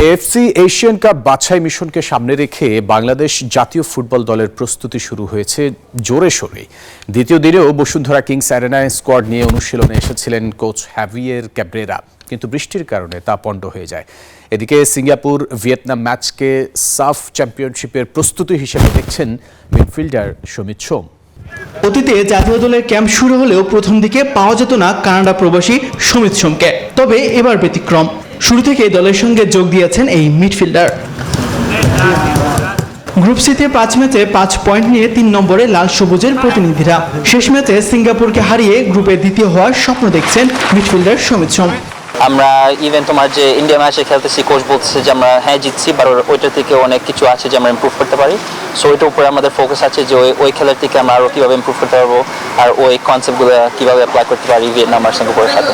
AFC Asian cup বাছাই মিশনকে সামনে রেখে বাংলাদেশ জাতীয় ফুটবল দলের প্রস্তুতি শুরু হয়েছে জোরে সোরে। দ্বিতীয় দিনেও বসুন্ধরা কিংস অ্যারেনায় স্কোয়াড নিয়ে অনুশীলনে এসেছিলেন কোচ হ্যাভিয়ের ক্যাব্রেরা, কিন্তু বৃষ্টির কারণে তা পণ্ড হয়ে যায়। এদিকে সিঙ্গাপুর ভিয়েতনাম ম্যাচকে সাফ চ্যাম্পিয়নশিপের প্রস্তুতি হিসেবে দেখছেন মিডফিল্ডার সমিত সোম। অতীতে জাতীয় দলের ক্যাম্প শুরু হলেও প্রথম দিকে পাওয়া যেত না কানাডা প্রবাসী সমিত সোমকে, তবে এবার ব্যতিক্রম। শুরু থেকে দলের সঙ্গে যোগ দিয়েছেন এই মিডফিল্ডার। গ্রুপ সিতে 5 ম্যাচে 5 পয়েন্ট নিয়ে 3 নম্বরে লাল সবুজের প্রতিনিধিরা। শেষ ম্যাচে সিঙ্গাপুরকে হারিয়ে গ্রুপে দ্বিতীয় হওয়ার স্বপ্ন দেখছেন মিডফিল্ডার সমিত সোম। আমরা ইভেন তোমার যে ইন্ডিয়া ম্যাচে খেলতেছি, কোচ বলছে যে আমরা হ্যাঁ জিতছি, বাট ওইটা থেকে অনেক কিছু আছে যে আমরা ইমপ্রুভ করতে পারি। সো ওইটার উপরে আমাদের ফোকাস আছে যে ওই খেলার থেকে আমরা আরও কীভাবে ইমপ্রুভ করতে পারবো আর ওই কনসেপ্টগুলো কীভাবে অ্যাপ্লাই করতে পারি ভিয়েতনাম আর সিঙ্গাপুরের সাথে।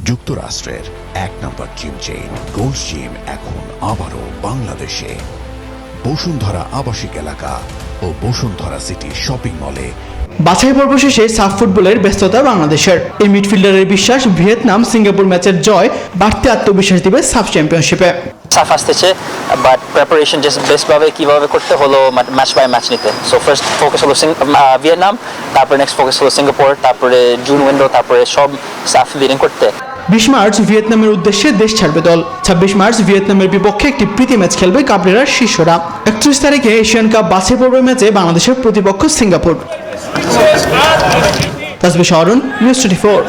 যুক্তরাষ্ট্রের 1 নম্বর জিম চেইন গোল্ড জিম এখন আবারও বাংলাদেশে। বসুন্ধরা আবাসিক এলাকা ও বসুন্ধরা সিটি শপিং মলে। বাছাই পর্ব শেষে সাফ ফুটবলের ব্যস্ততা বাংলাদেশের। এই মিডফিল্ডারের বিশ্বাস, ভিয়েতনাম সিঙ্গাপুর ম্যাচের জয় বাড়তি আত্মবিশ্বাস দিবে সাফ চ্যাম্পিয়নশিপে। সাফ আসতেছে, বাট প্রিপারেশন জাস্ট বেস্টভাবে কীভাবে করতে হলো ম্যাচ বাই ম্যাচ নিতে। সো ফার্স্ট ফোকাস হলো ভিয়েতনাম, তারপরে নেক্সট ফোকাস হলো সিঙ্গাপুর, তারপরে জুন উইন্ডো, তারপরে সব সাফ লিডিং করতে। 20 মার্চ ভিয়েতনামের উদ্দেশ্যে দেশ ছাড়বে দল। 26 মার্চ ভিয়েতনামের বিপক্ষে একটি প্রীতি ম্যাচ খেলবে কাবরেরার শিষ্যরা। 31 তারিখে এশিয়ান কাপ বাছাই পর্বের ম্যাচে বাংলাদেশের প্রতিপক্ষ সিঙ্গাপুর। তাসবিহ শাওরুন, নিউজ 24।